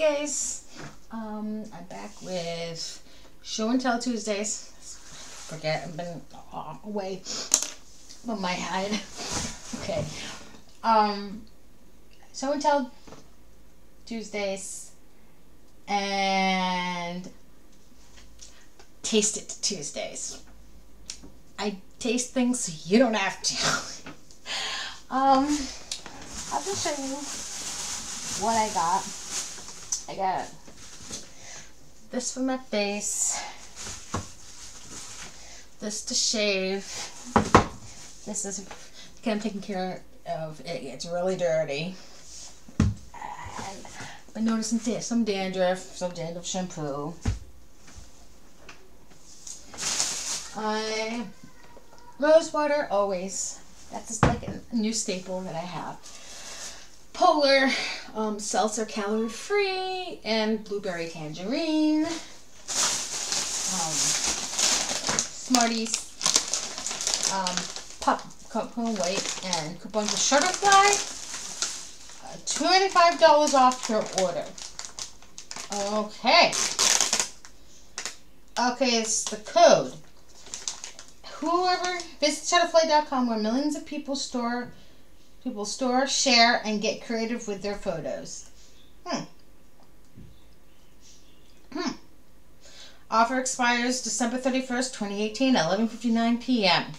guys, I'm back with Show and Tell Tuesdays. Forget, I've been away from my head. Okay. Show and Tell Tuesdays and Taste It Tuesdays. I taste things so you don't have to. I'll just show you what I got. I got this for my face, this to shave, this is, okay, I'm taking care of it. It's really dirty. And I've been noticing some dandruff shampoo. Rose water, always. That's just like a new staple that I have. Polar seltzer, calorie free, and blueberry tangerine. Smarties, popcorn white, and coupons of Shutterfly. $25 off your order. Okay. Okay, it's the code. Whoever visits Shutterfly.com, where millions of people store, share, and get creative with their photos. Offer expires December 31st, 2018, 11:59 p.m.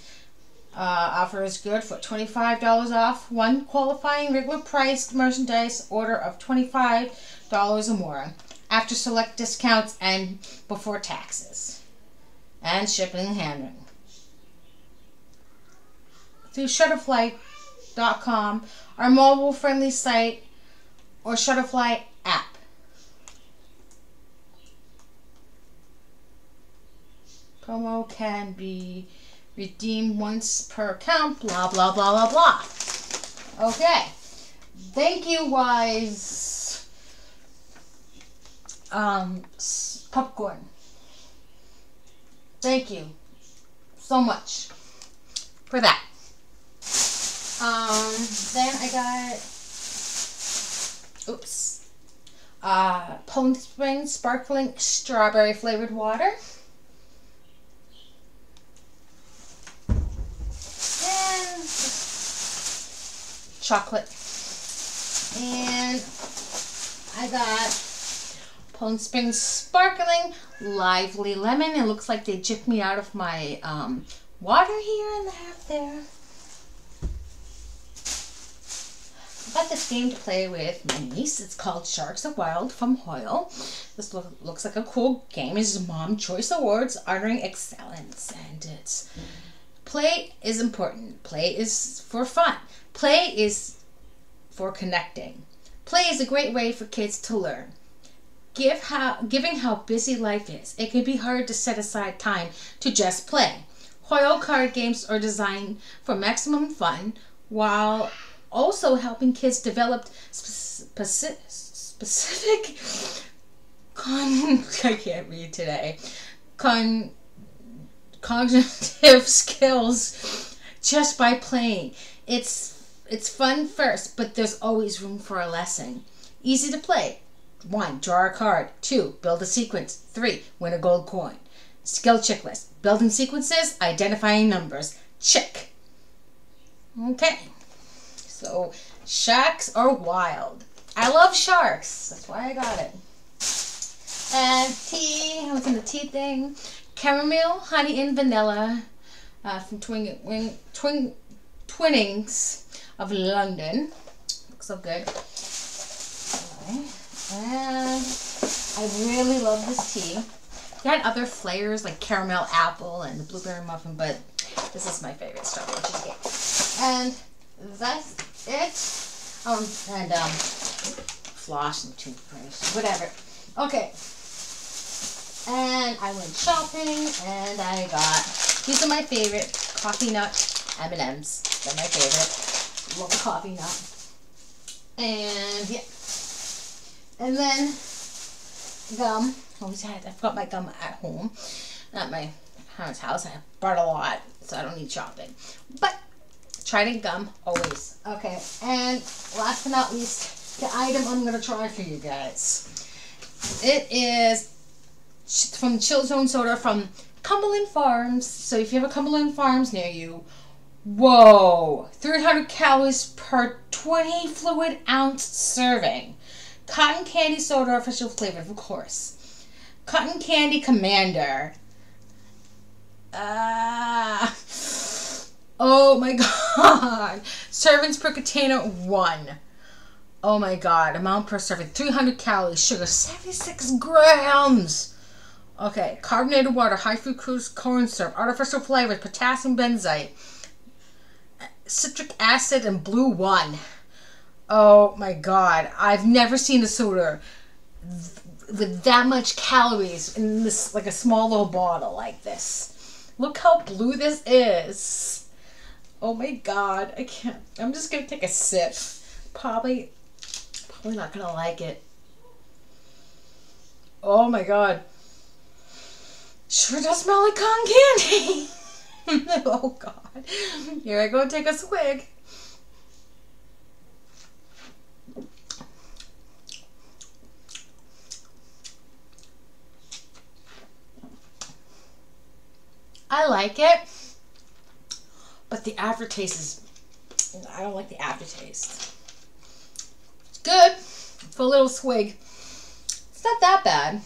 Offer is good for $25 off one qualifying regular priced merchandise order of $25 or more after select discounts and before taxes and shipping and handling. Through Shutterfly.com, our mobile-friendly site, or Shutterfly app. Promo can be redeemed once per account, blah, blah, blah, blah, blah. Okay. Thank you, Wise Popcorn. Thank you so much for that. Then I got, Poland Spring Sparkling Strawberry Flavored Water. And chocolate. And I got Poland Spring Sparkling Lively Lemon. It looks like they jipped me out of my water here and there. I got this game to play with my niece. It's called Sharks of Wild from Hoyle. This looks like a cool game. It's Mom Choice Awards honoring excellence. And it's play is important. Play is for fun. Play is for connecting. Play is a great way for kids to learn. Given how busy life is, it can be hard to set aside time to just play. Hoyle card games are designed for maximum fun while also helping kids develop specific I can't read today. Cognitive skills just by playing. It's fun first, but there's always room for a lesson. Easy to play. 1. Draw a card. 2. Build a sequence. 3. Win a gold coin. Skill checklist. Building sequences. Identifying numbers. Check. Okay. So, Sharks are wild. I love sharks. That's why I got it. And tea. I was in the tea thing. Caramel, honey, and vanilla from Twinnings of London. Looks so good. Okay. And I really love this tea. They had other flavors like caramel apple and the blueberry muffin, but this is my favorite strawberry cheesecake. And that's it. Floss and toothpaste, whatever. Okay. And I went shopping, and I got, these are my favorite, coffee nut M&Ms. They're my favorite. Love the coffee nut. And yeah. And then gum. I've got my gum at home, not my parents' house. I brought a lot, so I don't need shopping. But try to gum always. Okay, and last but not least, the item I'm going to try for you guys. It is from Chill Zone Soda from Cumberland Farms. So if you have a Cumberland Farms near you, whoa, 300 calories per 20 fluid ounce serving. Cotton candy soda, official flavor, of course. Cotton candy commander. Oh my god. Servings per container, 1. Oh my god. Amount per serving, 300 calories. Sugar, 76 grams. Okay. Carbonated water, high fructose corn syrup, artificial flavors, potassium benzoate, citric acid, and blue 1. Oh my god. I've never seen a soda with that much calories in this, like a small little bottle like this. Look how blue this is. Oh my god. I can't. I'm just going to take a sip. Probably not going to like it. Oh my god. Sure does smell like cotton candy. Oh god. Here I go, take a swig. I like it, but the aftertaste is, I don't like the aftertaste. It's good for a little swig. It's not that bad.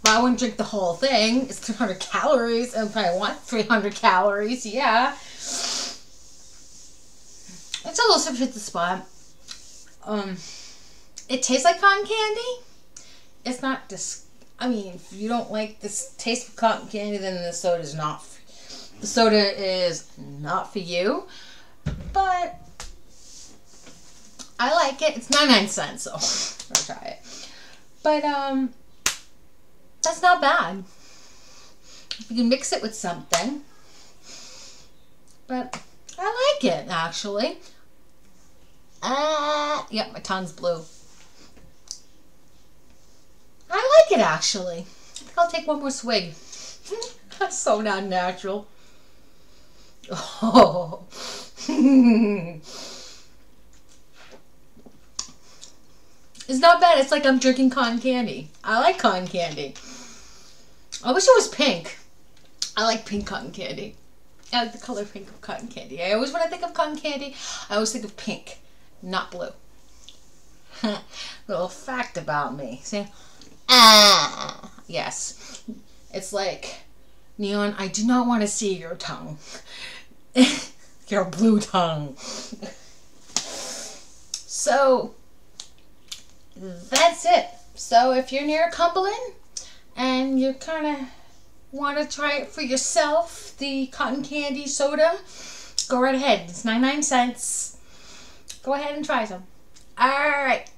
But I wouldn't drink the whole thing. It's 300 calories, and if I want 300 calories, yeah. It's a little sip hit the spot. It tastes like cotton candy. It's not I mean, if you don't like this taste of cotton candy, then the soda is not for you. But I like it. It's 99 cents, so I'll try it. But that's not bad. You can mix it with something. But I like it, actually. Yep, my tongue's blue. I like it, actually. I think I'll take one more swig. That's so not natural. Oh. It's not bad. It's like I'm drinking cotton candy. I like cotton candy. I wish it was pink. I like pink cotton candy. I like the color pink of cotton candy. I always, when I think of cotton candy, I always think of pink, not blue. Little fact about me. See? Yes. It's like, Neon, I do not want to see your tongue. Your blue tongue. So, that's it. So, if you're near Cumberland and you kind of want to try it for yourself, the cotton candy soda, go right ahead. It's 99 cents. Go ahead and try some. Alright.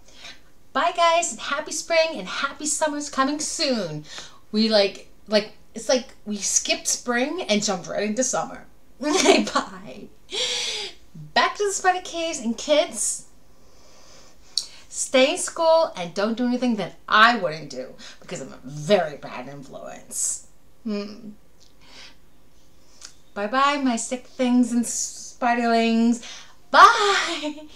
Bye guys, and happy spring and happy summer's coming soon. We it's like we skipped spring and jumped right into summer. Bye. Back to the Spider Caves, and kids, stay in school and don't do anything that I wouldn't do because I'm a very bad influence. Bye bye, my sick things and spiderlings. Bye.